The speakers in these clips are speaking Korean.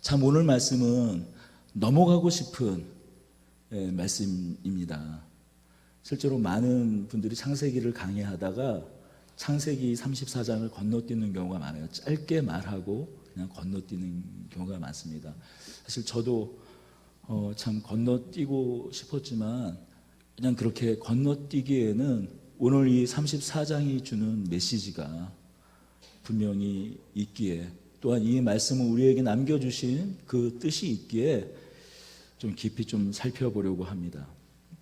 참 오늘 말씀은 넘어가고 싶은 말씀입니다. 실제로 많은 분들이 창세기를 강의하다가 창세기 34장을 건너뛰는 경우가 많아요. 짧게 말하고 그냥 건너뛰는 경우가 많습니다. 사실 저도 참 건너뛰고 싶었지만 그냥 그렇게 건너뛰기에는 오늘 이 34장이 주는 메시지가 분명히 있기에, 또한 이 말씀을 우리에게 남겨주신 그 뜻이 있기에 좀 깊이 좀 살펴보려고 합니다.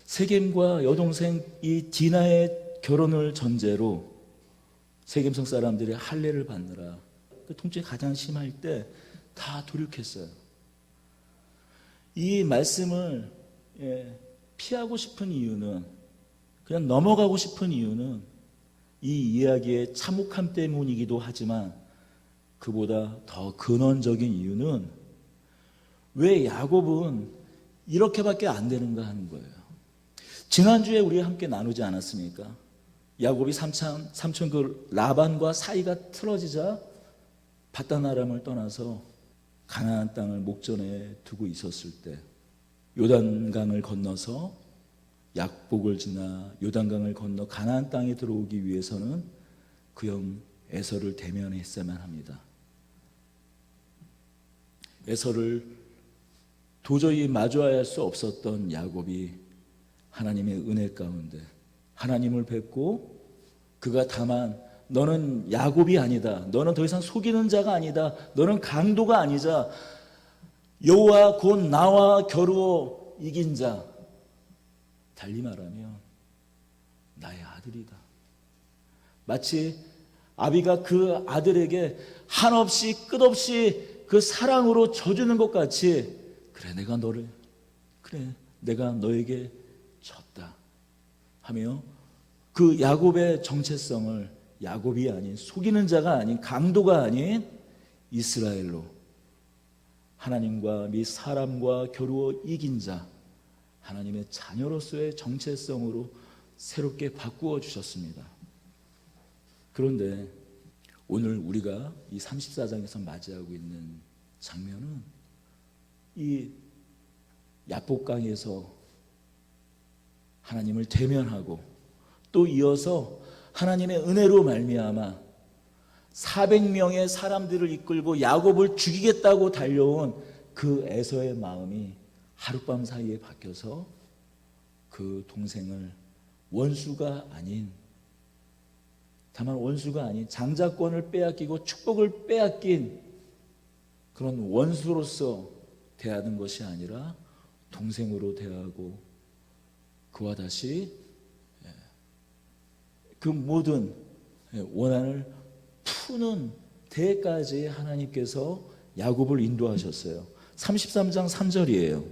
세겜과 여동생 이 디나의 결혼을 전제로 세겜성 사람들이 할례를 받느라 그 통증이 가장 심할 때 다 돌이켰어요. 이 말씀을 피하고 싶은 이유는, 그냥 넘어가고 싶은 이유는 이 이야기의 참혹함 때문이기도 하지만 그보다 더 근원적인 이유는 왜 야곱은 이렇게밖에 안 되는가 하는 거예요. 지난주에 우리 함께 나누지 않았습니까? 야곱이 삼촌 그 라반과 사이가 틀어지자 바다나람을 떠나서 가나안 땅을 목전에 두고 있었을 때 요단강을 건너서 약복을 지나 요단강을 건너 가나안 땅에 들어오기 위해서는 그 형 에서를 대면했어야만 합니다. 에서를 도저히 마주할 수 없었던 야곱이 하나님의 은혜 가운데 하나님을 뵙고, 그가 다만 너는 야곱이 아니다, 너는 더 이상 속이는 자가 아니다, 너는 강도가 아니자 여호와 곧 나와 겨루어 이긴 자, 달리 말하면 나의 아들이다. 마치 아비가 그 아들에게 한없이 끝없이 그 사랑으로 져주는 것 같이, 내가 너에게 졌다 하며 그 야곱의 정체성을 야곱이 아닌, 속이는 자가 아닌, 강도가 아닌 이스라엘로, 하나님과 및 사람과 겨루어 이긴 자, 하나님의 자녀로서의 정체성으로 새롭게 바꾸어 주셨습니다. 그런데 오늘 우리가 이 34장에서 맞이하고 있는 장면은 이 야복강에서 하나님을 대면하고, 또 이어서 하나님의 은혜로 말미암아 400명의 사람들을 이끌고 야곱을 죽이겠다고 달려온 그 에서의 마음이 하룻밤 사이에 바뀌어서 그 동생을 원수가 아닌, 다만 원수가 아닌 장자권을 빼앗기고 축복을 빼앗긴 그런 원수로서 대하는 것이 아니라 동생으로 대하고 그와 다시 그 모든 원한을 푸는 데까지 하나님께서 야곱을 인도하셨어요. 33장 3절이에요.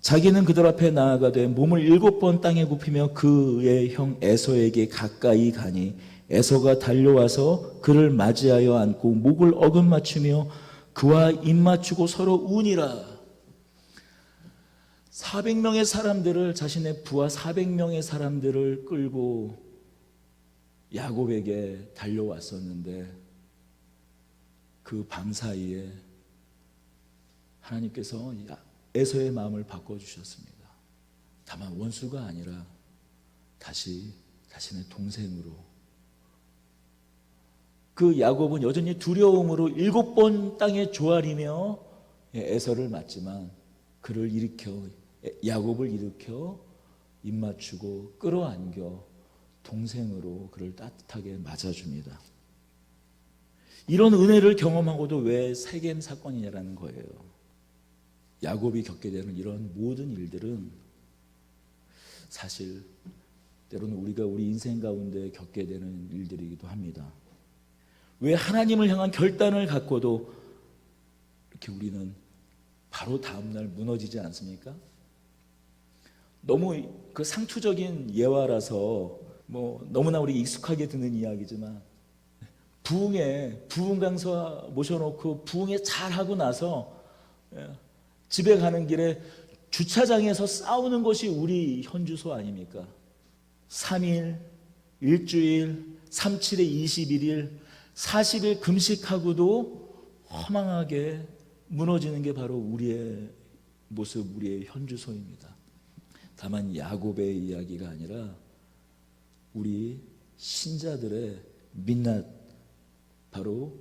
자기는 그들 앞에 나아가되 몸을 7번 땅에 굽히며 그의 형 에서에게 가까이 가니 에서가 달려와서 그를 맞이하여 안고 목을 어긋맞추며 그와 입맞추고 서로 우니라. 400명의 사람들을, 자신의 부하 400명의 사람들을 끌고 야곱에게 달려왔었는데 그 밤 사이에 하나님께서 에서의 마음을 바꿔주셨습니다. 다만 원수가 아니라 다시 자신의 동생으로. 그 야곱은 여전히 두려움으로 7번 땅에 조아리며 에서를 맞지만 야곱을 일으켜 입맞추고 끌어안겨 동생으로 그를 따뜻하게 맞아줍니다. 이런 은혜를 경험하고도 왜 세겜 사건이냐라는 거예요. 야곱이 겪게 되는 이런 모든 일들은 사실 때로는 우리가 우리 인생 가운데 겪게 되는 일들이기도 합니다. 왜 하나님을 향한 결단을 갖고도 이렇게 우리는 바로 다음날 무너지지 않습니까? 너무 그 상투적인 예화라서 너무나 우리 익숙하게 듣는 이야기지만, 부흥 강사 모셔놓고 부흥회 잘하고 나서 집에 가는 길에 주차장에서 싸우는 것이 우리 현주소 아닙니까? 3일, 일주일, 37에 21일, 40일 금식하고도 허망하게 무너지는 게 바로 우리의 모습, 우리의 현주소입니다. 다만 야곱의 이야기가 아니라 우리 신자들의 민낯, 바로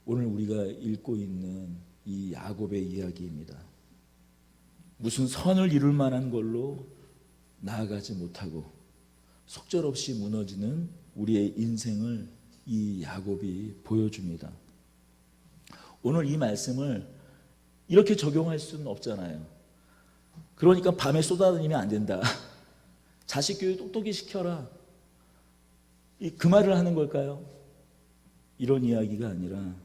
오늘 우리가 읽고 있는 이 야곱의 이야기입니다. 무슨 선을 이룰 만한 걸로 나아가지 못하고 속절없이 무너지는 우리의 인생을 이 야곱이 보여줍니다. 오늘 이 말씀을 이렇게 적용할 수는 없잖아요. 그러니까 밤에 쏟아다니면 안 된다. 자식 교육 똑똑히 시켜라. 그 말을 하는 걸까요? 이런 이야기가 아니라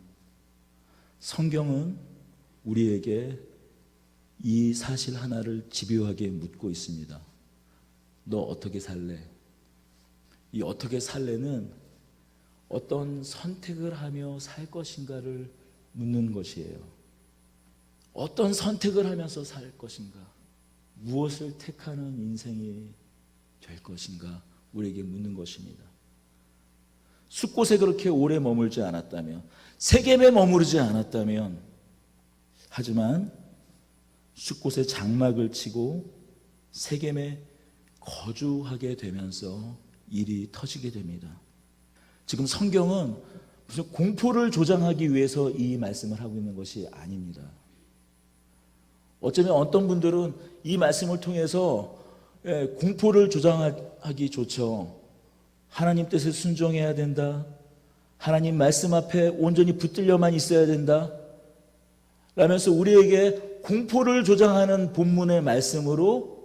성경은 우리에게 이 사실 하나를 집요하게 묻고 있습니다. 너 어떻게 살래? 이 어떻게 살래는 어떤 선택을 하며 살 것인가를 묻는 것이에요. 어떤 선택을 하면서 살 것인가? 무엇을 택하는 인생이 될 것인가? 우리에게 묻는 것입니다. 숲곳에 그렇게 오래 머물지 않았다면, 세겜에 머무르지 않았다면, 하지만 숲곳에 장막을 치고 세겜에 거주하게 되면서 일이 터지게 됩니다. 지금 성경은 무슨 공포를 조장하기 위해서 이 말씀을 하고 있는 것이 아닙니다. 어쩌면 어떤 분들은 이 말씀을 통해서 공포를 조장하기 좋죠. 하나님 뜻에 순종해야 된다. 하나님 말씀 앞에 온전히 붙들려만 있어야 된다. 라면서 우리에게 공포를 조장하는 본문의 말씀으로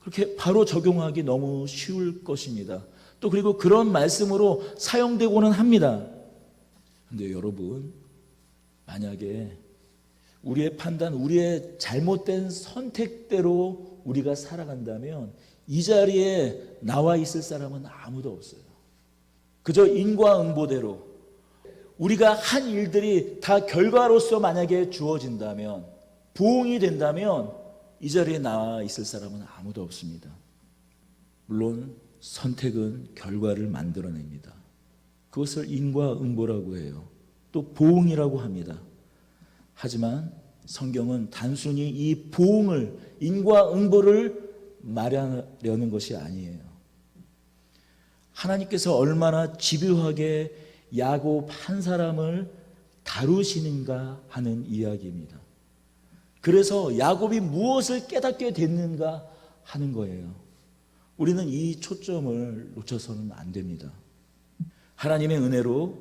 그렇게 바로 적용하기 너무 쉬울 것입니다. 또 그리고 그런 말씀으로 사용되고는 합니다. 그런데 여러분, 만약에 우리의 판단, 우리의 잘못된 선택대로 우리가 살아간다면 이 자리에 나와 있을 사람은 아무도 없어요. 그저 인과응보대로 우리가 한 일들이 다 결과로서 만약에 주어진다면, 부응이 된다면 이 자리에 나와 있을 사람은 아무도 없습니다. 물론 선택은 결과를 만들어냅니다. 그것을 인과응보라고 해요. 또 보응이라고 합니다. 하지만 성경은 단순히 이 보응을, 인과응보를 말하려는 것이 아니에요. 하나님께서 얼마나 집요하게 야곱 한 사람을 다루시는가 하는 이야기입니다. 그래서 야곱이 무엇을 깨닫게 됐는가 하는 거예요. 우리는 이 초점을 놓쳐서는 안 됩니다. 하나님의 은혜로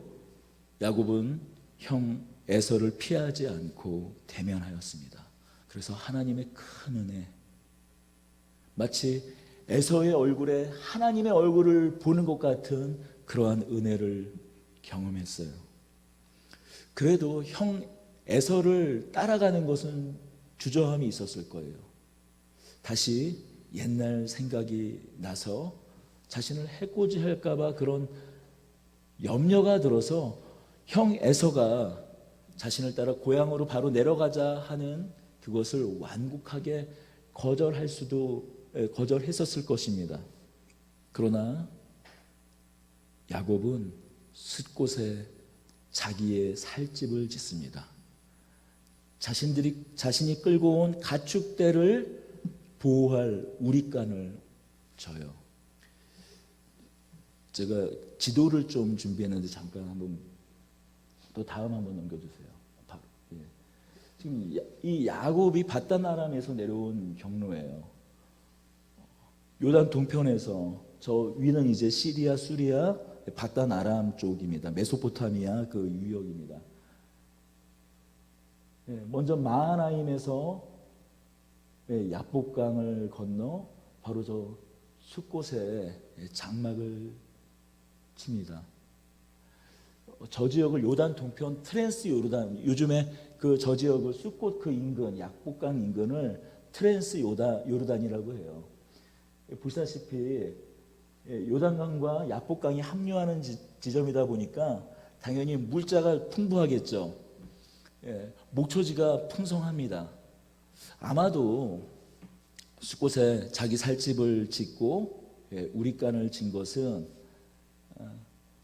야곱은 형 에서를 피하지 않고 대면하였습니다. 그래서 하나님의 큰 은혜, 마치 에서의 얼굴에 하나님의 얼굴을 보는 것 같은 그러한 은혜를 경험했어요. 그래도 형 에서를 따라가는 것은 주저함이 있었을 거예요. 다시 옛날 생각이 나서 자신을 해코지할까 봐 그런 염려가 들어서 형 에서가 자신을 따라 고향으로 바로 내려가자 하는 그것을 완곡하게 거절했었을 것입니다. 그러나 야곱은 숲곳에 자기의 살집을 짓습니다. 자신이 끌고 온 가축대를 보호할 우릿간을 져요. 제가 지도를 좀 준비했는데 잠깐 한번 또 다음 한번 넘겨주세요. 바로. 예. 지금 이 야곱이 바단 아람에서 내려온 경로예요. 요단 동편에서 저 위는 이제 시리아, 수리아, 바단 아람 쪽입니다. 메소포타미아 그 유역입니다. 예, 먼저 마하나임에서 야복강을 건너 바로 저 숲곳에 장막을 칩니다. 저 지역을 요단 동편 트랜스 요르단, 요즘에 그 저 지역을 숲곳 그 인근, 약복강 인근을 트랜스 요르단이라고 해요. 보시다시피 요단강과 약복강이 합류하는 지점이다 보니까 당연히 물자가 풍부하겠죠. 목초지가 풍성합니다. 아마도 숲곳에 자기 살집을 짓고 우릿간을 진 것은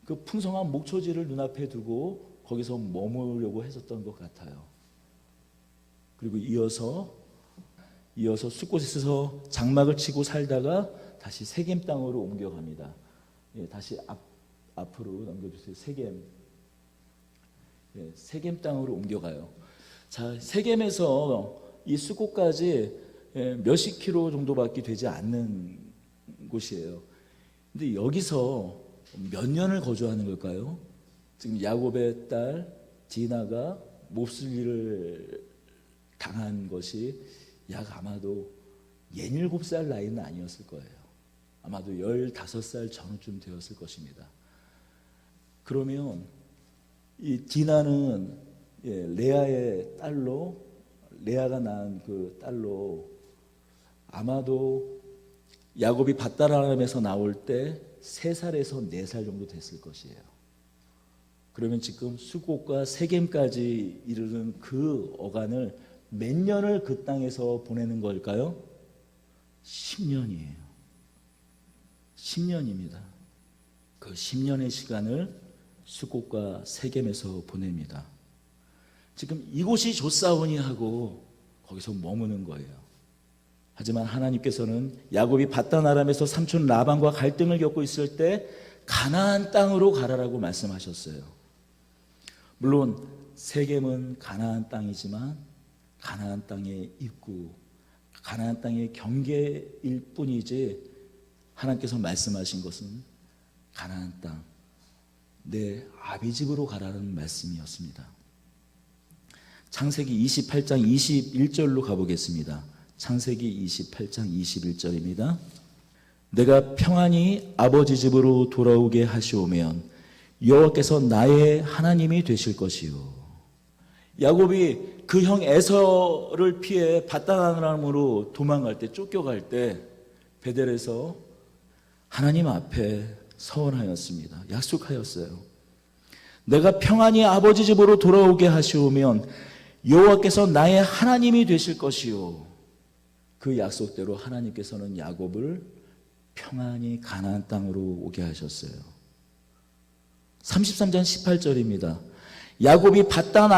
그 풍성한 목초지를 눈앞에 두고 거기서 머무르려고 했었던 것 같아요. 그리고 이어서 숫곳에서 장막을 치고 살다가 다시 세겜 땅으로 옮겨갑니다. 예, 다시 앞으로 넘겨주세요. 세겜 땅으로 옮겨가요. 자, 세겜에서 이 숫곳까지 몇십 킬로 정도밖에 되지 않는 곳이에요. 근데 여기서 몇 년을 거주하는 걸까요? 지금 야곱의 딸 디나가 몹쓸 일을 당한 것이 약 아마도 17살 나이는 아니었을 거예요. 아마도 15살 전후쯤 되었을 것입니다. 그러면 이 디나는 레아의 딸로, 레아가 낳은 그 딸로 아마도 야곱이 밧다람에서 나올 때 3살에서 4살 정도 됐을 것이에요. 그러면 지금 수곳과 세겜까지 이르는 그 어간을 몇 년을 그 땅에서 보내는 걸까요? 10년이에요. 10년입니다. 그 10년의 시간을 수곳과 세겜에서 보냅니다. 지금 이곳이 좋사오니 하고 거기서 머무는 거예요. 하지만 하나님께서는 야곱이 밧단 아람에서 삼촌 라반과 갈등을 겪고 있을 때 가나안 땅으로 가라라고 말씀하셨어요. 물론 세겜은 가나안 땅이지만 가나안 땅의 입구, 가나안 땅의 경계일 뿐이지 하나님께서 말씀하신 것은 가나안 땅, 내 아비 집으로 가라는 말씀이었습니다. 창세기 28장 21절로 가보겠습니다. 창세기 28장 21절입니다. 내가 평안히 아버지 집으로 돌아오게 하시오면 여호와께서 나의 하나님이 되실 것이요. 야곱이 그 형 에서를 피해 밧단 아람으로 도망갈 때, 쫓겨갈 때 베델에서 하나님 앞에 서원하였습니다. 약속하였어요. 내가 평안히 아버지 집으로 돌아오게 하시오면 여호와께서 나의 하나님이 되실 것이요. 그 약속대로 하나님께서는 야곱을 평안히 가나안 땅으로 오게 하셨어요. 33장 18절입니다. 야곱이 밧단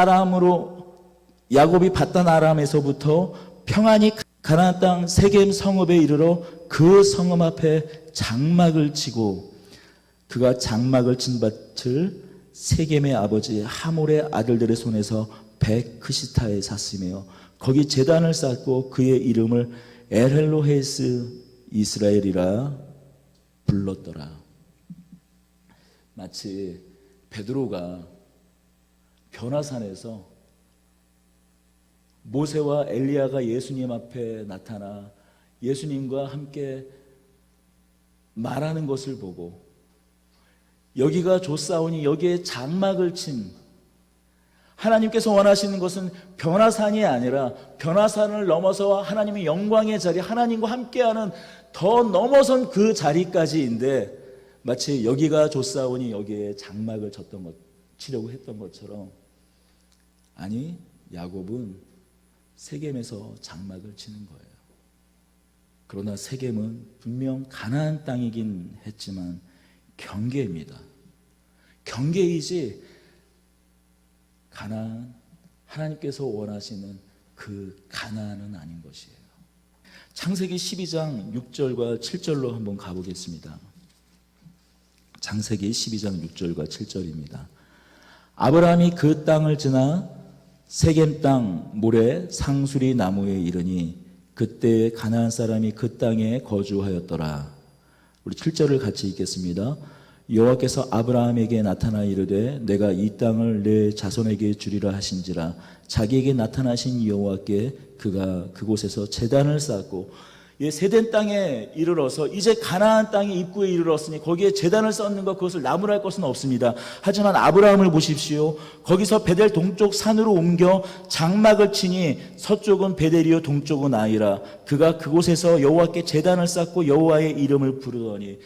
아람에서부터 평안히 가나안 땅 세겜 성읍에 이르러 그 성읍 앞에 장막을 치고 그가 장막을 친 밭을 세겜의 아버지 하몰의 아들들의 손에서 베크시타에 샀으며 거기 제단을 쌓고 그의 이름을 엘헬로헤스 이스라엘이라 불렀더라. 마치 베드로가 변화산에서 모세와 엘리야가 예수님 앞에 나타나 예수님과 함께 말하는 것을 보고 여기가 좋사오니 여기에 장막을 친, 하나님께서 원하시는 것은 변화산이 아니라 변화산을 넘어서 하나님의 영광의 자리, 하나님과 함께하는 더 넘어선 그 자리까지인데 마치 여기가 좋사오니 여기에 장막을 치려고 했던 것처럼, 아니 야곱은 세겜에서 장막을 치는 거예요. 그러나 세겜은 분명 가나안 땅이긴 했지만 경계입니다. 경계이지 가나안, 하나님께서 원하시는 그 가나안은 아닌 것이에요. 창세기 12장 6절과 7절로 한번 가보겠습니다. 창세기 12장 6절과 7절입니다. 아브라함이 그 땅을 지나 세겜 땅 모래 상수리 나무에 이르니 그때 가나안 사람이 그 땅에 거주하였더라. 우리 7절을 같이 읽겠습니다. 여호와께서 아브라함에게 나타나 이르되 내가 이 땅을 내 자손에게 주리라 하신지라. 자기에게 나타나신 여호와께 그가 그곳에서 제단을 쌓고 세덴 땅에 이르러서 이제 가나안 땅의 입구에 이르렀으니 거기에 제단을 쌓는 것, 그것을 나무라 할 것은 없습니다. 하지만 아브라함을 보십시오. 거기서 베델 동쪽 산으로 옮겨 장막을 치니 서쪽은 베델이요 동쪽은 아이라. 그가 그곳에서 여호와께 제단을 쌓고 여호와의 이름을 부르더니,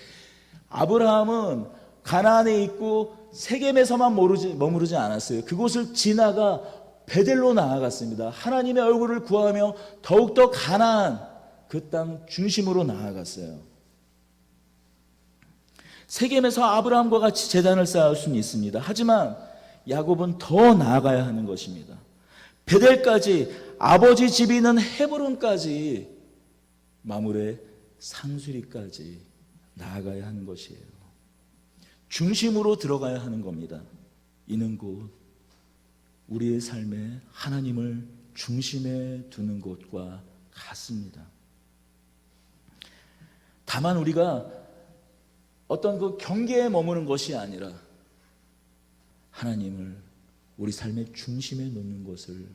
아브라함은 가나안에 있고 세겜에서만 머무르지 않았어요. 그곳을 지나가 베델로 나아갔습니다. 하나님의 얼굴을 구하며 더욱더 가나안 그 땅 중심으로 나아갔어요. 세겜에서 아브라함과 같이 제단을 쌓을 수는 있습니다. 하지만 야곱은 더 나아가야 하는 것입니다. 베델까지, 아버지 집이 있는 헤브론까지, 마물의 상수리까지 나아가야 하는 것이에요. 중심으로 들어가야 하는 겁니다. 이는 곧 우리의 삶에 하나님을 중심에 두는 것과 같습니다. 다만 우리가 어떤 그 경계에 머무는 것이 아니라 하나님을 우리 삶의 중심에 놓는 것을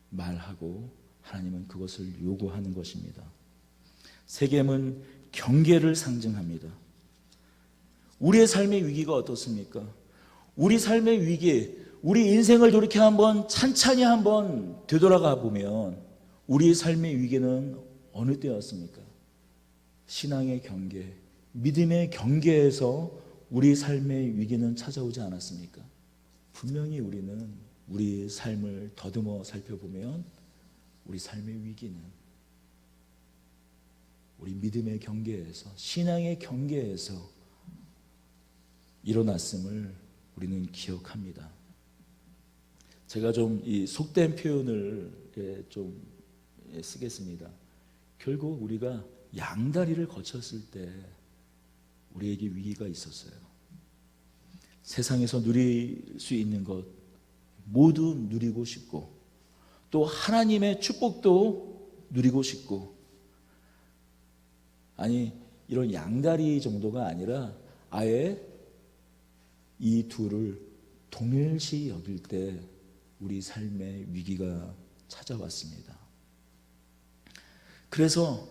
말하고 하나님은 그것을 요구하는 것입니다. 세겜은 경계를 상징합니다. 우리의 삶의 위기가 어떻습니까? 우리 삶의 위기, 우리 인생을 돌이켜 한번 찬찬히 한번 되돌아가 보면 우리의 삶의 위기는 어느 때였습니까? 신앙의 경계, 믿음의 경계에서 우리 삶의 위기는 찾아오지 않았습니까? 분명히 우리는 우리 삶을 더듬어 살펴보면 우리 삶의 위기는 우리 믿음의 경계에서, 신앙의 경계에서 일어났음을 우리는 기억합니다. 제가 좀 이 속된 표현을 좀 쓰겠습니다. 결국 우리가 양다리를 거쳤을 때 우리에게 위기가 있었어요. 세상에서 누릴 수 있는 것 모두 누리고 싶고, 또 하나님의 축복도 누리고 싶고, 아니 이런 양다리 정도가 아니라 아예 이 둘을 동일시 여길 때 우리 삶의 위기가 찾아왔습니다. 그래서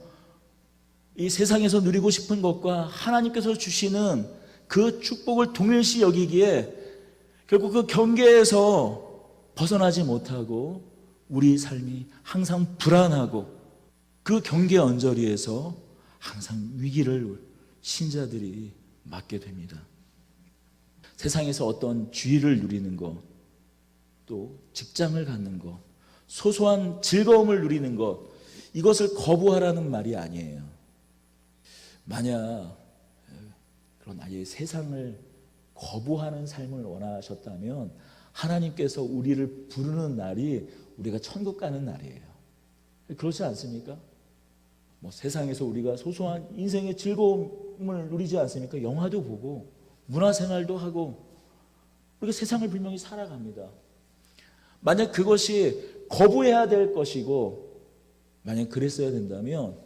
이 세상에서 누리고 싶은 것과 하나님께서 주시는 그 축복을 동일시 여기기에 결국 그 경계에서 벗어나지 못하고 우리 삶이 항상 불안하고 그 경계 언저리에서 항상 위기를 신자들이 맞게 됩니다. 세상에서 어떤 주의를 누리는 것, 또 직장을 갖는 것, 소소한 즐거움을 누리는 것, 이것을 거부하라는 말이 아니에요. 만약 그런 아예 세상을 거부하는 삶을 원하셨다면 하나님께서 우리를 부르는 날이 우리가 천국 가는 날이에요. 그렇지 않습니까? 뭐 세상에서 우리가 소소한 인생의 즐거움을 누리지 않습니까? 영화도 보고 문화생활도 하고 우리가 세상을 분명히 살아갑니다. 만약 그것이 거부해야 될 것이고 만약 그랬어야 된다면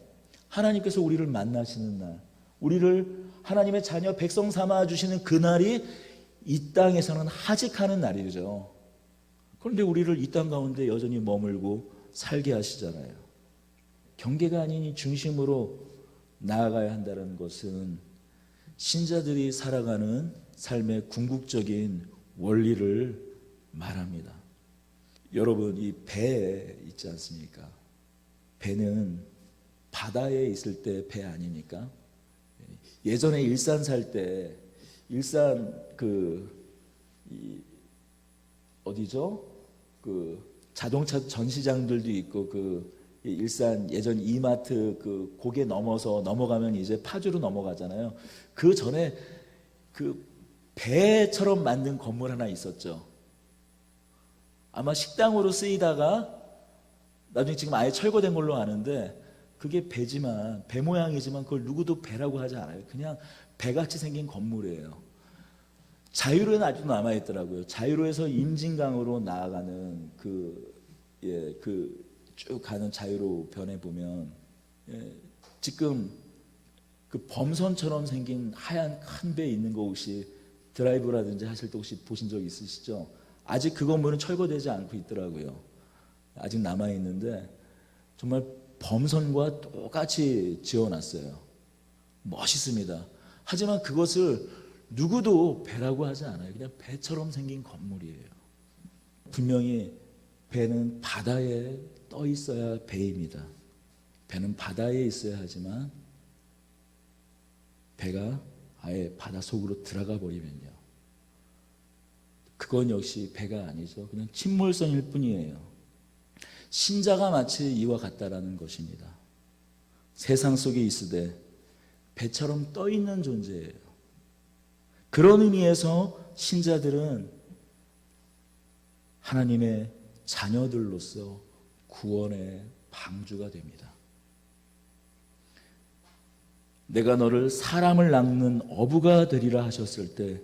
하나님께서 우리를 만나시는 날, 우리를 하나님의 자녀 백성 삼아 주시는 그날이 이 땅에서는 하직하는 날이죠. 그런데 우리를 이 땅 가운데 여전히 머물고 살게 하시잖아요. 경계가 아닌 이 중심으로 나아가야 한다는 것은 신자들이 살아가는 삶의 궁극적인 원리를 말합니다. 여러분, 이 배 있지 않습니까? 배는 바다에 있을 때 배 아닙니까? 예전에 일산 살 때 일산 어디죠? 자동차 전시장들도 있고 일산 예전 이마트 고개 넘어서 넘어가면 이제 파주로 넘어가잖아요. 그 전에 배처럼 만든 건물 하나 있었죠. 아마 식당으로 쓰이다가 나중에 지금 아예 철거된 걸로 아는데 그게 배지만, 배 모양이지만 그걸 누구도 배라고 하지 않아요. 그냥 배같이 생긴 건물이에요. 자유로는 아직도 남아있더라고요. 자유로에서 임진강으로 나아가는 쭉 가는 자유로 변에 보면 지금 그 범선처럼 생긴 하얀 큰 배 있는 거 혹시 드라이브라든지 하실 때 혹시 보신 적 있으시죠? 아직 그 건물은 철거되지 않고 있더라고요. 아직 남아있는데 정말 범선과 똑같이 지어놨어요. 멋있습니다. 하지만 그것을 누구도 배라고 하지 않아요. 그냥 배처럼 생긴 건물이에요. 분명히 배는 바다에 떠 있어야 배입니다. 배는 바다에 있어야 하지만 배가 아예 바다 속으로 들어가 버리면요, 그건 역시 배가 아니죠. 그냥 침몰선일 뿐이에요. 신자가 마치 이와 같다라는 것입니다. 세상 속에 있으되 배처럼 떠 있는 존재예요. 그런 의미에서 신자들은 하나님의 자녀들로서 구원의 방주가 됩니다. 내가 너를 사람을 낚는 어부가 되리라 하셨을 때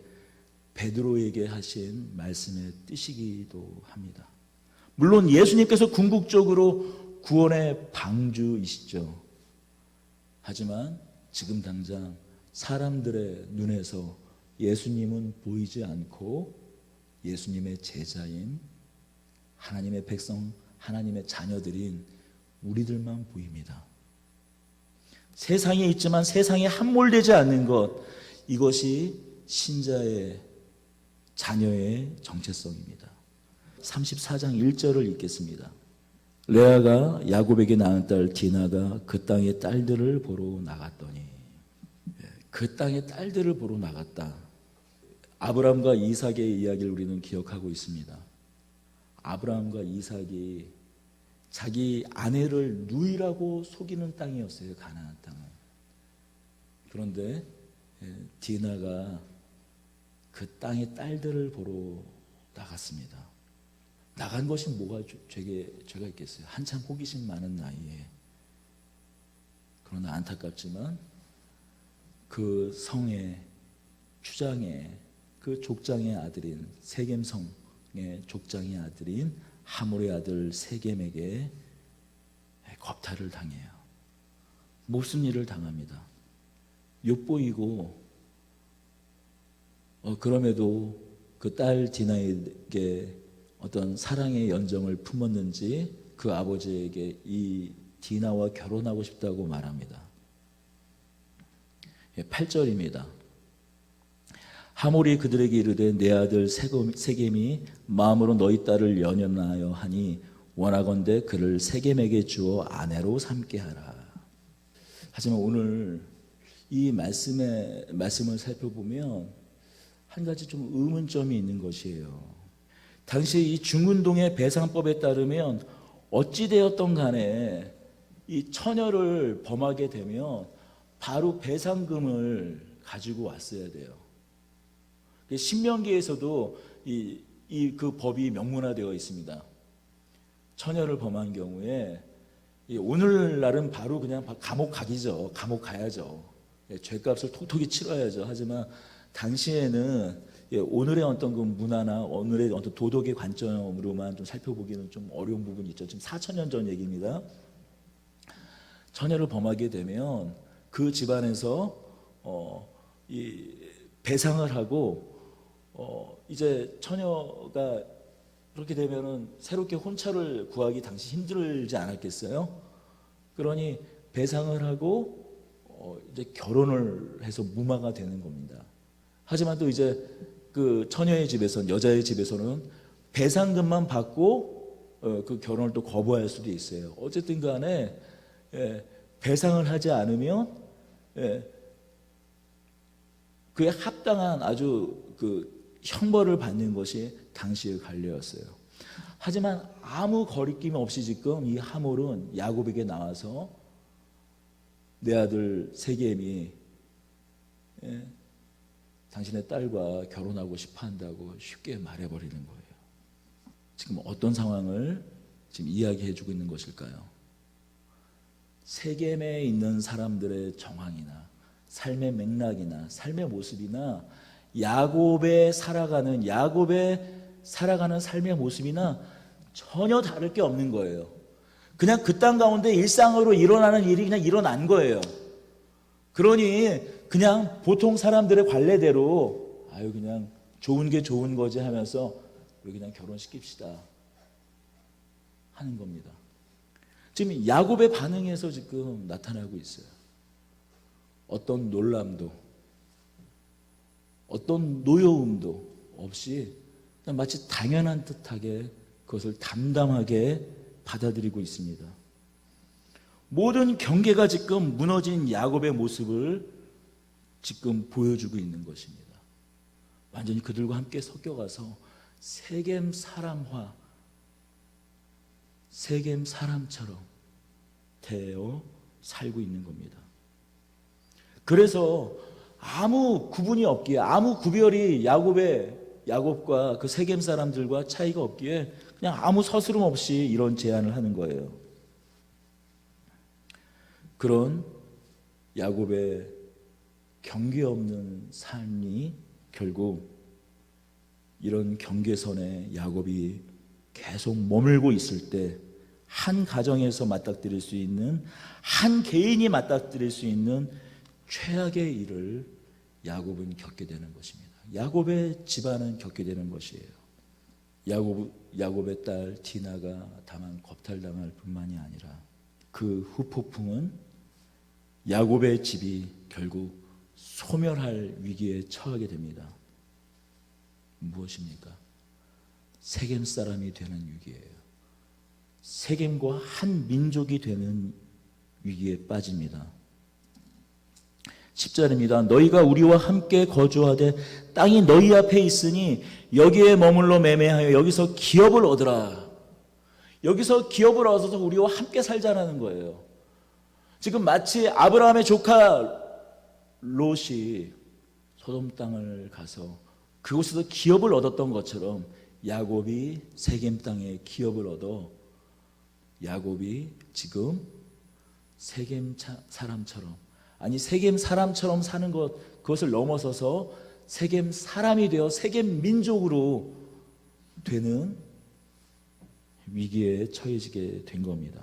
베드로에게 하신 말씀의 뜻이기도 합니다. 물론 예수님께서 궁극적으로 구원의 방주이시죠. 하지만 지금 당장 사람들의 눈에서 예수님은 보이지 않고 예수님의 제자인 하나님의 백성, 하나님의 자녀들인 우리들만 보입니다. 세상에 있지만 세상에 함몰되지 않는 것, 이것이 신자의 자녀의 정체성입니다. 34장 1절을 읽겠습니다. 레아가 야곱에게 낳은 딸 디나가 그 땅의 딸들을 보러 나갔더니, 그 땅의 딸들을 보러 나갔다. 아브라함과 이삭의 이야기를 우리는 기억하고 있습니다. 아브라함과 이삭이 자기 아내를 누이라고 속이는 땅이었어요. 가나안 땅은. 그런데 디나가 그 땅의 딸들을 보러 나갔습니다. 나간 것이 뭐가 죄가 있겠어요? 한참 호기심 많은 나이에. 그러나 안타깝지만 그 성의 추장의 그 족장의 아들인 세겜성의 족장의 아들인 하몰의 아들 세겜에게 겁탈을 당해요. 무슨 일을 당합니다. 엿보이고 그럼에도 그 딸 디나에게 어떤 사랑의 연정을 품었는지 그 아버지에게 이 디나와 결혼하고 싶다고 말합니다. 8절입니다. 하몰이 그들에게 이르되 내 아들 세겜이 마음으로 너희 딸을 연연하여 하니 원하건대 그를 세겜에게 주어 아내로 삼게 하라. 하지만 오늘 이 말씀을 살펴보면 한 가지 좀 의문점이 있는 것이에요. 당시 이 중운동의 배상법에 따르면 어찌되었던 간에 이 처녀를 범하게 되면 바로 배상금을 가지고 왔어야 돼요. 신명기에서도 그 법이 명문화되어 있습니다. 처녀를 범한 경우에 오늘날은 바로 그냥 감옥 가기죠. 감옥 가야죠. 죄값을 톡톡히 치러야죠. 하지만 당시에는 오늘의 어떤 그 문화나 오늘의 어떤 도덕의 관점으로만 좀 살펴보기는 좀 어려운 부분이 있죠. 지금 4,000년 전 얘기입니다. 처녀를 범하게 되면 그 집안에서 배상을 하고 이제 처녀가 그렇게 되면은 새롭게 혼처를 구하기 당시 힘들지 않았겠어요? 그러니 배상을 하고 이제 결혼을 해서 무마가 되는 겁니다. 하지만 또 이제 그 처녀의 집에서는, 여자의 집에서는 배상금만 받고 그 결혼을 또 거부할 수도 있어요. 어쨌든 간에 배상을 하지 않으면 그에 합당한 아주 그 형벌을 받는 것이 당시의 관례였어요. 하지만 아무 거리낌 없이 지금 이 하몰은 야곱에게 나와서 내 아들 세겜이 당신의 딸과 결혼하고 싶어 한다고 쉽게 말해버리는 거예요. 지금 어떤 상황을 지금 이야기해 주고 있는 것일까요? 세겜에 있는 사람들의 정황이나 삶의 맥락이나 삶의 모습이나 야곱의 살아가는 삶의 모습이나 전혀 다를 게 없는 거예요. 그냥 그 땅 가운데 일상으로 일어나는 일이 그냥 일어난 거예요. 그러니 그냥 보통 사람들의 관례대로 그냥 좋은 게 좋은 거지 하면서 우리 그냥 결혼시킵시다 하는 겁니다. 지금 야곱의 반응에서 지금 나타나고 있어요. 어떤 놀람도 어떤 노여움도 없이 그냥 마치 당연한 듯하게 그것을 담담하게 받아들이고 있습니다. 모든 경계가 지금 무너진 야곱의 모습을 지금 보여주고 있는 것입니다. 완전히 그들과 함께 섞여가서 세겜 사람처럼 되어 살고 있는 겁니다. 그래서 아무 구분이 없기에, 아무 구별이 야곱과 그 세겜 사람들과 차이가 없기에 그냥 아무 서스름 없이 이런 제안을 하는 거예요. 그런 야곱의 경계 없는 삶이 결국 이런 경계선에 야곱이 계속 머물고 있을 때 한 가정에서 맞닥뜨릴 수 있는, 한 개인이 맞닥뜨릴 수 있는 최악의 일을 야곱은 겪게 되는 것입니다. 야곱의 집안은 겪게 되는 것이에요. 야곱의 딸 디나가 다만 겁탈당할 뿐만이 아니라 그 후폭풍은 야곱의 집이 결국 소멸할 위기에 처하게 됩니다. 무엇입니까? 세겜 사람이 되는 위기예요. 세겜과 한 민족이 되는 위기에 빠집니다. 10절입니다. 너희가 우리와 함께 거주하되 땅이 너희 앞에 있으니 여기에 머물러 매매하여 여기서 기업을 얻으라. 여기서 기업을 얻어서 우리와 함께 살자라는 거예요. 지금 마치 아브라함의 조카 롯이 소돔 땅을 가서 그곳에서 기업을 얻었던 것처럼 야곱이 세겜 땅에 기업을 얻어 야곱이 지금 세겜 사람처럼, 아니 세겜 사람처럼 사는 것, 그것을 넘어서서 세겜 사람이 되어 세겜 민족으로 되는 위기에 처해지게 된 겁니다.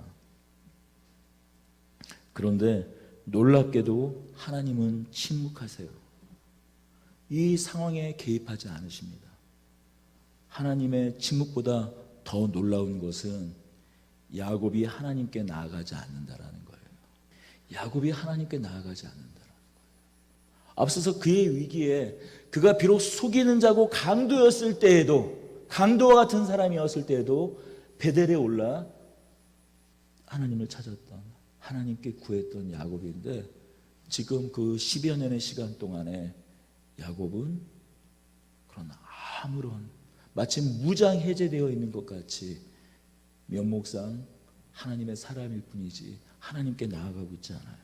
그런데 놀랍게도 하나님은 침묵하세요. 이 상황에 개입하지 않으십니다. 하나님의 침묵보다 더 놀라운 것은 야곱이 하나님께 나아가지 않는다라는 거예요. 야곱이 하나님께 나아가지 않는다라는 거예요. 앞서서 그의 위기에 그가 비록 속이는 자고 강도였을 때에도, 강도와 같은 사람이었을 때에도 베델에 올라 하나님을 찾았던, 하나님께 구했던 야곱인데 지금 그 10여 년의 시간 동안에 야곱은 그런 아무런, 마치 무장 해제되어 있는 것 같이 면목상 하나님의 사람일 뿐이지 하나님께 나아가고 있지 않아요.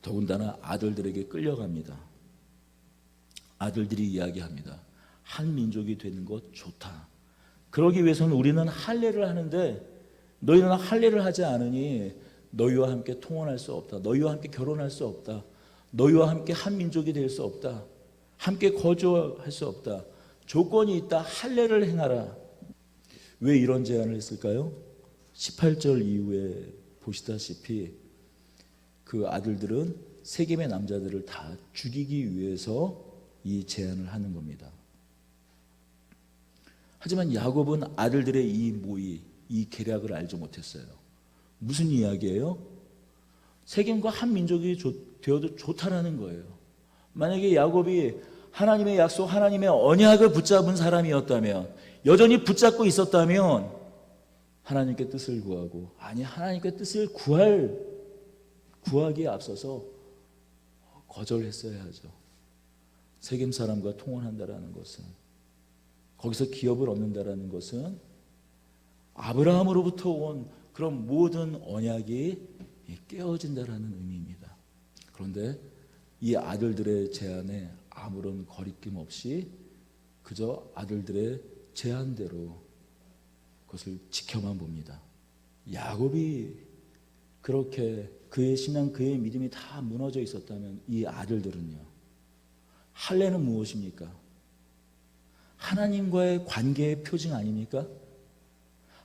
더군다나 아들들에게 끌려갑니다. 아들들이 이야기합니다. 한 민족이 되는 것 좋다. 그러기 위해서는 우리는 할례를 하는데 너희는 할례를 하지 않으니 너희와 함께 통혼할 수 없다. 너희와 함께 결혼할 수 없다. 너희와 함께 한 민족이 될 수 없다. 함께 거주할 수 없다. 조건이 있다. 할례를 행하라. 왜 이런 제안을 했을까요? 18절 이후에 보시다시피 그 아들들은 세겜의 남자들을 다 죽이기 위해서 이 제안을 하는 겁니다. 하지만 야곱은 아들들의 이 모의, 이 계략을 알지 못했어요. 무슨 이야기예요? 세겜과 한 민족이 되어도 좋다라는 거예요. 만약에 야곱이 하나님의 약속, 하나님의 언약을 붙잡은 사람이었다면, 여전히 붙잡고 있었다면 하나님께 뜻을 구하고, 아니 하나님께 뜻을 구하기에 앞서서 거절했어야 하죠. 세겜 사람과 통혼한다라는 것은, 거기서 기업을 얻는다라는 것은 아브라함으로부터 온 그런 모든 언약이 깨어진다라는 의미입니다. 그런데 이 아들들의 제안에 아무런 거리낌 없이 그저 아들들의 제안대로 그것을 지켜만 봅니다. 야곱이 그렇게 그의 신앙, 그의 믿음이 다 무너져 있었다면 이 아들들은요, 할례는 무엇입니까? 하나님과의 관계의 표징 아닙니까?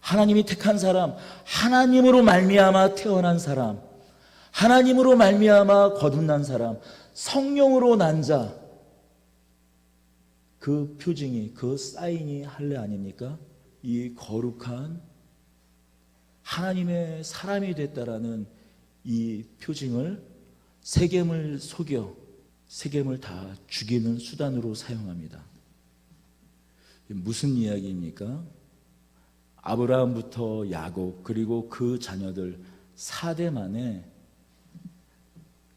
하나님이 택한 사람, 하나님으로 말미암아 태어난 사람, 하나님으로 말미암아 거듭난 사람, 성령으로 난 자, 그 표징이, 그 사인이 할례 아닙니까? 이 거룩한 하나님의 사람이 됐다라는 이 표징을 세겜을 속여 세겜을 다 죽이는 수단으로 사용합니다. 무슨 이야기입니까? 아브라함부터 야곱 그리고 그 자녀들 4대 만에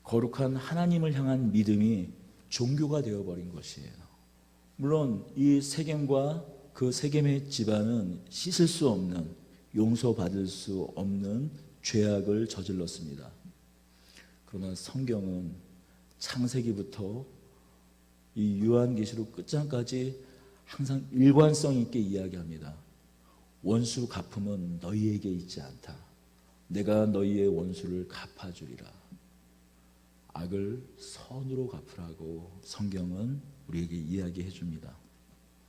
거룩한 하나님을 향한 믿음이 종교가 되어버린 것이에요. 물론 이 세겜과 그 세겜의 집안은 씻을 수 없는, 용서받을 수 없는 죄악을 저질렀습니다. 그러나 성경은 창세기부터 이 요한계시록 끝장까지 항상 일관성 있게 이야기합니다. 원수 갚음은 너희에게 있지 않다. 내가 너희의 원수를 갚아주리라. 악을 선으로 갚으라고 성경은 우리에게 이야기해 줍니다.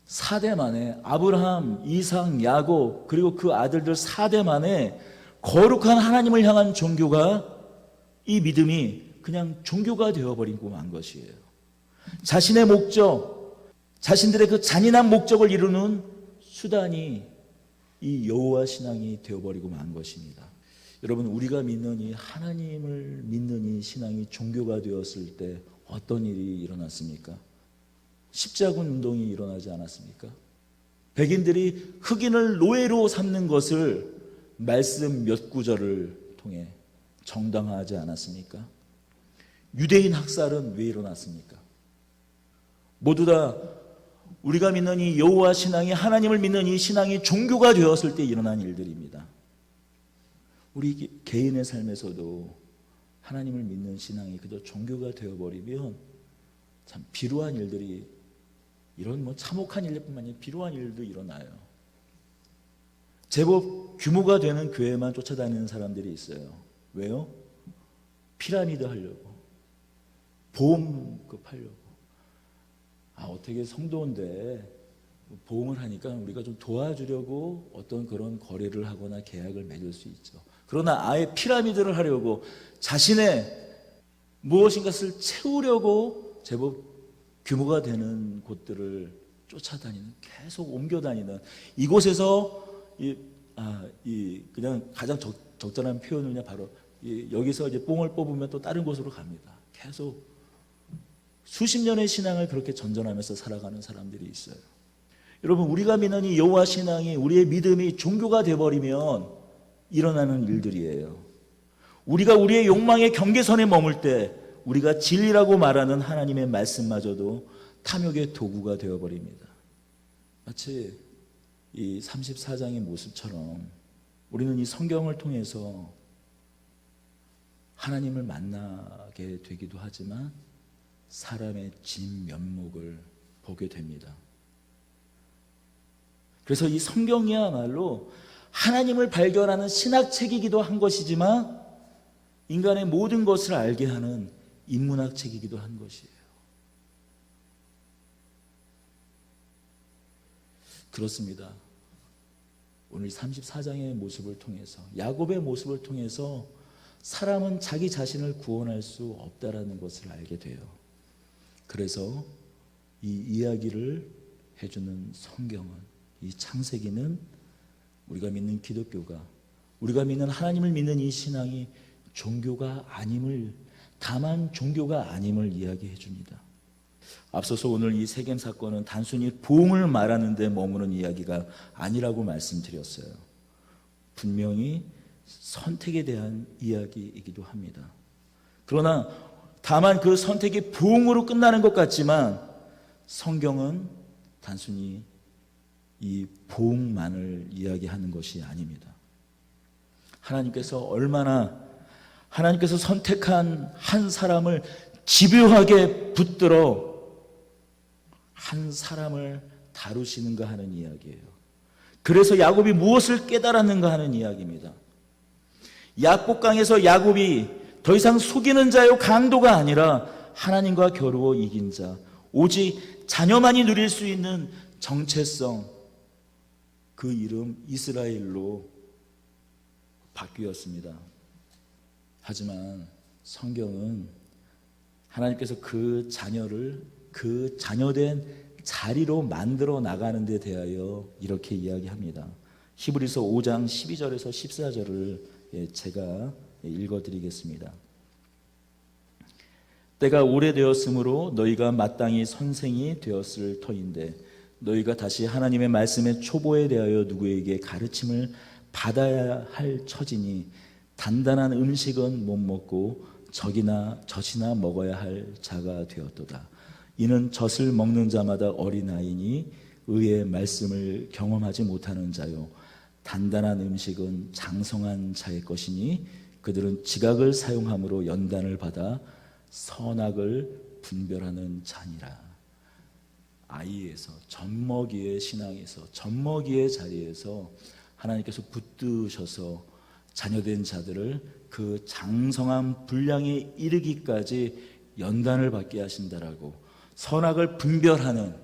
4대 만에 아브라함, 이삭, 야곱 그리고 그 아들들 4대 만에 거룩한 하나님을 향한 종교가, 이 믿음이 그냥 종교가 되어버리고 만 것이에요. 자신의 목적, 자신들의 그 잔인한 목적을 이루는 수단이 이 여호와 신앙이 되어버리고 만 것입니다. 여러분, 우리가 믿는 이 하나님을 믿는 이 신앙이 종교가 되었을 때 어떤 일이 일어났습니까? 십자군 운동이 일어나지 않았습니까? 백인들이 흑인을 노예로 삼는 것을 말씀 몇 구절을 통해 정당화하지 않았습니까? 유대인 학살은 왜 일어났습니까? 모두 다 우리가 믿는 이 여호와 신앙이, 하나님을 믿는 이 신앙이 종교가 되었을 때 일어난 일들입니다. 우리 개인의 삶에서도 하나님을 믿는 신앙이 그저 종교가 되어버리면 참 비루한 일들이, 이런 참혹한 일뿐만 아니라 비루한 일도 일어나요. 제법 규모가 되는 교회만 쫓아다니는 사람들이 있어요. 왜요? 피라미드 하려고, 보험급 하려고. 어떻게 성도인데 보험을 하니까 우리가 좀 도와주려고 어떤 그런 거래를 하거나 계약을 맺을 수 있죠. 그러나 아예 피라미드를 하려고, 자신의 무엇인가를 채우려고 제법 규모가 되는 곳들을 쫓아다니는, 계속 옮겨다니는, 이곳에서 그냥 가장 적절한 표현은요, 바로 여기서 이제 뽕을 뽑으면 또 다른 곳으로 갑니다. 계속 수십 년의 신앙을 그렇게 전전하면서 살아가는 사람들이 있어요. 여러분, 우리가 믿는 이 여호와 신앙이, 우리의 믿음이 종교가 되어버리면 일어나는 일들이에요. 우리가 우리의 욕망의 경계선에 머물 때 우리가 진리라고 말하는 하나님의 말씀마저도 탐욕의 도구가 되어버립니다. 마치 이 34장의 모습처럼 우리는 이 성경을 통해서 하나님을 만나게 되기도 하지만 사람의 진면목을 보게 됩니다. 그래서 이 성경이야말로 하나님을 발견하는 신학책이기도 한 것이지만 인간의 모든 것을 알게 하는 인문학책이기도 한 것이에요. 그렇습니다. 오늘 34장의 모습을 통해서, 야곱의 모습을 통해서 사람은 자기 자신을 구원할 수 없다라는 것을 알게 돼요. 그래서 이 이야기를 해주는 성경은, 이 창세기는 우리가 믿는 기독교가, 우리가 믿는 하나님을 믿는 이 신앙이 종교가 아님을, 다만 종교가 아님을 이야기해 줍니다. 앞서서 오늘 이 세겜 사건은 단순히 보응을 말하는 데 머무는 이야기가 아니라고 말씀드렸어요. 분명히 선택에 대한 이야기이기도 합니다. 그러나 다만 그 선택이 부흥으로 끝나는 것 같지만 성경은 단순히 이 부흥만을 이야기하는 것이 아닙니다. 하나님께서 선택한 한 사람을 집요하게 붙들어 한 사람을 다루시는가 하는 이야기예요. 그래서 야곱이 무엇을 깨달았는가 하는 이야기입니다. 야복강에서 야곱이 더 이상 속이는 자요 강도가 아니라 하나님과 겨루어 이긴 자, 오직 자녀만이 누릴 수 있는 정체성, 그 이름 이스라엘로 바뀌었습니다. 하지만 성경은 하나님께서 그 자녀를 그 자녀된 자리로 만들어 나가는 데 대하여 이렇게 이야기합니다. 히브리서 5장 12절에서 14절을 제가 읽어드리겠습니다. 때가 오래되었으므로 너희가 마땅히 선생이 되었을 터인데 너희가 다시 하나님의 말씀의 초보에 대하여 누구에게 가르침을 받아야 할 처지니 단단한 음식은 못 먹고 젖이나 먹어야 할 자가 되었도다. 이는 젖을 먹는 자마다 어린아이니 의의 말씀을 경험하지 못하는 자요 단단한 음식은 장성한 자의 것이니 그들은 지각을 사용함으로 연단을 받아 선악을 분별하는 자니라. 아이에서 젖먹이의 신앙에서 젖먹이의 자리에서 하나님께서 붙드셔서 자녀된 자들을 그 장성한 분량에 이르기까지 연단을 받게 하신다라고, 선악을 분별하는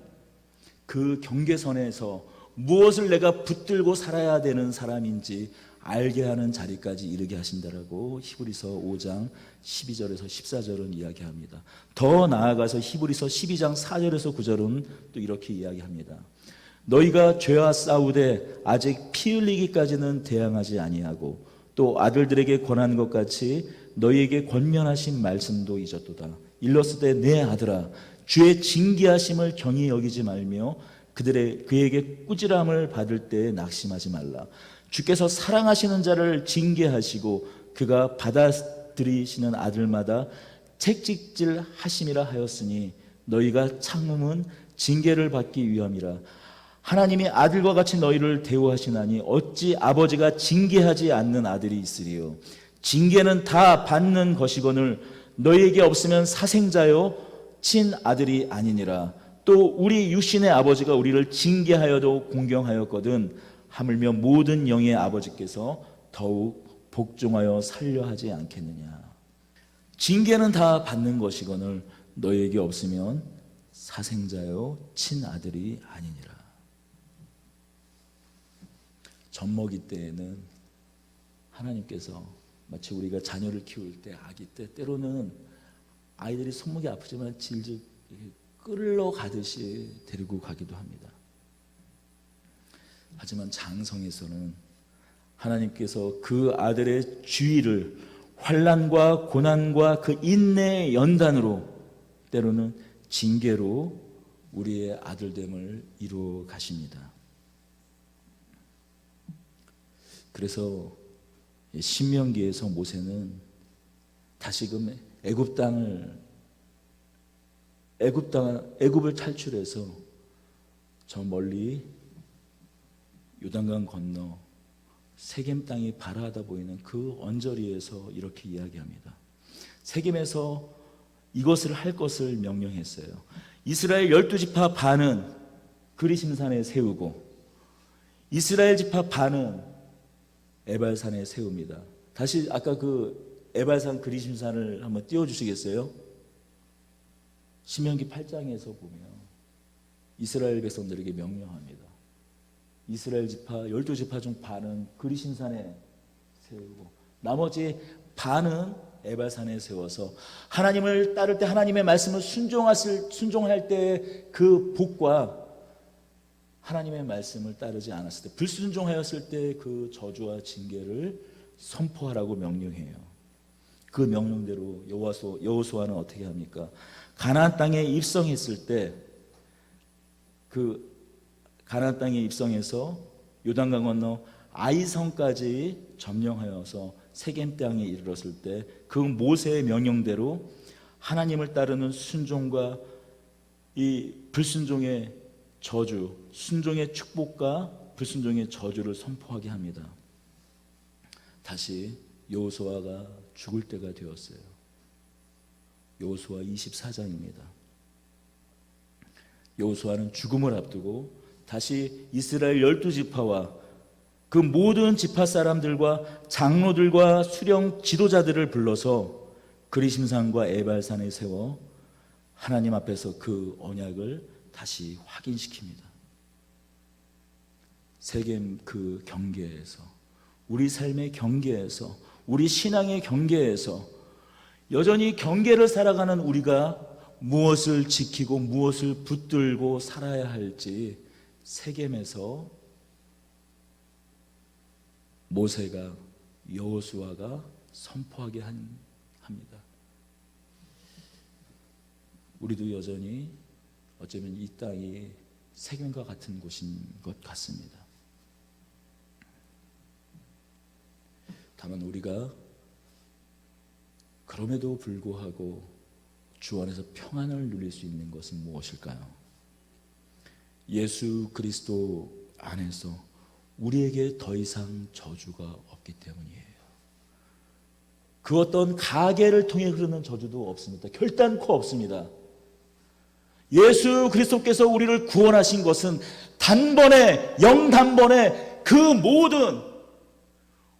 그 경계선에서 무엇을 내가 붙들고 살아야 되는 사람인지 알게 하는 자리까지 이르게 하신다라고 히브리서 5장 12절에서 14절은 이야기합니다. 더 나아가서 히브리서 12장 4절에서 9절은 또 이렇게 이야기합니다. 너희가 죄와 싸우되 아직 피 흘리기까지는 대항하지 아니하고 또 아들들에게 권한 것 같이 너희에게 권면하신 말씀도 잊었도다. 일렀으되 내 아들아 주의 징계하심을 경히 여기지 말며 그에게 꾸지람을 받을 때에 낙심하지 말라. 주께서 사랑하시는 자를 징계하시고 그가 받아들이시는 아들마다 책찍질 하심이라 하였으니 너희가 참음은 징계를 받기 위함이라. 하나님이 아들과 같이 너희를 대우하시나니 어찌 아버지가 징계하지 않는 아들이 있으리요. 징계는 다 받는 것이거늘 너희에게 없으면 사생자요 친아들이 아니니라. 또 우리 육신의 아버지가 우리를 징계하여도 공경하였거든 하물며 모든 영의 아버지께서 더욱 복종하여 살려 하지 않겠느냐. 징계는 다 받는 것이거늘 너희에게 없으면 사생자요 친아들이 아니니라. 젖먹이 때에는 하나님께서 마치 우리가 자녀를 키울 때, 아기 때 때로는 아이들이 손목이 아프지만 질질 끌러가듯이 데리고 가기도 합니다. 하지만 장성에서는 하나님께서 그 아들의 주의를 환난과 고난과 그 인내의 연단으로, 때로는 징계로 우리의 아들됨을 이루어 가십니다. 그래서 신명기에서 모세는 다시금 애굽을 탈출해서 저 멀리 요단강 건너 세겜 땅이 바라다 보이는 그 언저리에서 이렇게 이야기합니다. 세겜에서 이것을 할 것을 명령했어요. 이스라엘 12지파 반은 그리심산에 세우고 이스라엘 지파 반은 에발산에 세웁니다. 다시 아까 그 에발산 그리심산을 한번 띄워주시겠어요? 신명기 8장에서 보면 이스라엘 백성들에게 명령합니다. 이스라엘 지파 12지파 중 반은 그리심산에 세우고 나머지 반은 에발산에 세워서 하나님을 따를 때, 하나님의 말씀을 순종할 때 그 복과 하나님의 말씀을 따르지 않았을 때, 불순종하였을 때 그 저주와 징계를 선포하라고 명령해요. 그 명령대로 여호수아는 어떻게 합니까? 가나안 땅에 입성했을 때, 그 가나안 땅에 입성해서 요단강 건너 아이성까지 점령하여서 세겜 땅에 이르렀을 때 그 모세의 명령대로 하나님을 따르는 순종과 이 불순종의 저주, 순종의 축복과 불순종의 저주를 선포하게 합니다. 다시 여호수아가 죽을 때가 되었어요. 여호수아 24장입니다. 여호수아는 죽음을 앞두고 다시 이스라엘 12지파와 그 모든 지파 사람들과 장로들과 수령 지도자들을 불러서 그리심산과 에발산에 세워 하나님 앞에서 그 언약을 다시 확인시킵니다. 세겜 그 경계에서, 우리 삶의 경계에서, 우리 신앙의 경계에서 여전히 경계를 살아가는 우리가 무엇을 지키고 무엇을 붙들고 살아야 할지 세겜에서 모세가, 여호수아가 선포하게 합니다. 우리도 여전히 어쩌면 이 땅이 세겜과 같은 곳인 것 같습니다. 다만 우리가 그럼에도 불구하고 주 안에서 평안을 누릴 수 있는 것은 무엇일까요? 예수 그리스도 안에서 우리에게 더 이상 저주가 없기 때문이에요. 그 어떤 가계를 통해 흐르는 저주도 없습니다. 결단코 없습니다. 예수 그리스도께서 우리를 구원하신 것은 단번에, 영단번에 그 그 모든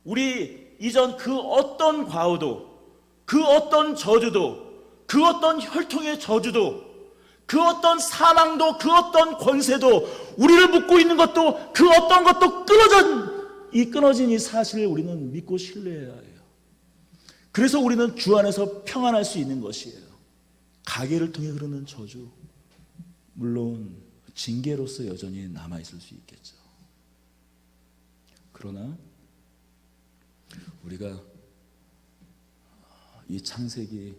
우리 이전 그 어떤 과오도, 그 어떤 저주도, 그 어떤 혈통의 저주도, 그 어떤 사망도, 그 어떤 권세도, 우리를 묶고 있는 것도, 그 어떤 것도 끊어진 이 사실을 우리는 믿고 신뢰해야 해요. 그래서 우리는 주 안에서 평안할 수 있는 것이에요. 가계를 통해 흐르는 저주, 물론 징계로서 여전히 남아있을 수 있겠죠. 그러나 우리가 이 창세기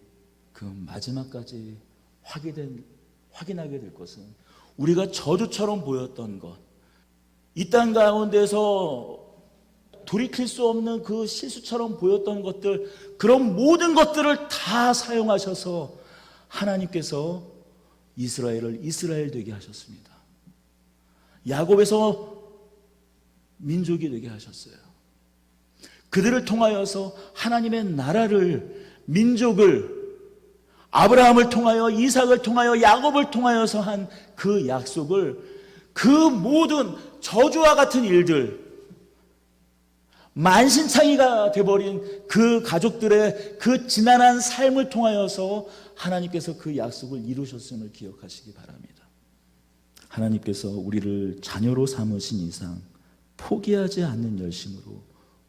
그 마지막까지 확인하게 될 것은, 우리가 저주처럼 보였던 것, 이 땅 가운데서 돌이킬 수 없는 그 실수처럼 보였던 것들, 그런 모든 것들을 다 사용하셔서 하나님께서 이스라엘을 이스라엘 되게 하셨습니다. 야곱에서 민족이 되게 하셨어요. 그들을 통하여서 하나님의 나라를, 민족을, 아브라함을 통하여, 이삭을 통하여, 야곱을 통하여서 한 그 약속을, 그 모든 저주와 같은 일들, 만신창이가 되어버린 그 가족들의 그 지난한 삶을 통하여서 하나님께서 그 약속을 이루셨음을 기억하시기 바랍니다. 하나님께서 우리를 자녀로 삼으신 이상 포기하지 않는 열심으로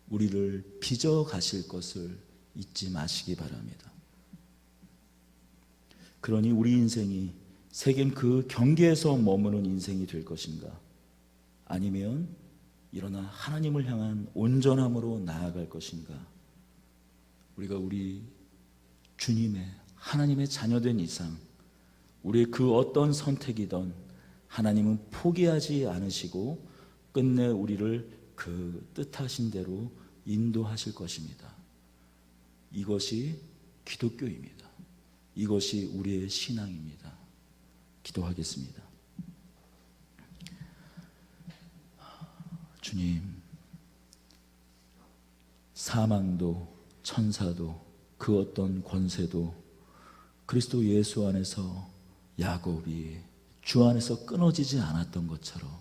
우리를 빚어 가실 것을 잊지 마시기 바랍니다. 그러니 우리 인생이 세겜 그 경계에서 머무는 인생이 될 것인가, 아니면 일어나 하나님을 향한 온전함으로 나아갈 것인가. 우리가 우리 주님의, 하나님의 자녀된 이상 우리의 그 어떤 선택이든 하나님은 포기하지 않으시고 끝내 우리를 그 뜻하신 대로 인도하실 것입니다. 이것이 기독교입니다. 이것이 우리의 신앙입니다. 기도하겠습니다. 주님, 사망도 천사도 그 어떤 권세도 그리스도 예수 안에서 야곱이 주 안에서 끊어지지 않았던 것처럼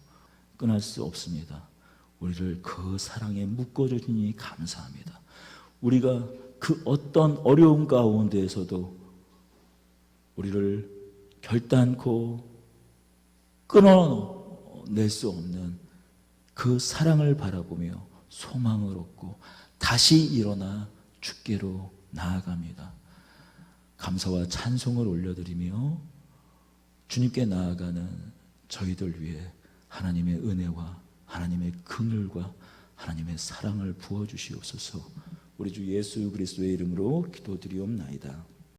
끊을 수 없습니다. 우리를 그 사랑에 묶어주시니 감사합니다. 우리가 그 어떤 어려움 가운데에서도 우리를 결단코 끊어낼 수 없는 그 사랑을 바라보며 소망을 얻고 다시 일어나 주께로 나아갑니다. 감사와 찬송을 올려드리며 주님께 나아가는 저희들 위해 하나님의 은혜와 하나님의 긍휼과 하나님의 사랑을 부어주시옵소서. 우리 주 예수 그리스도의 이름으로 기도드리옵나이다.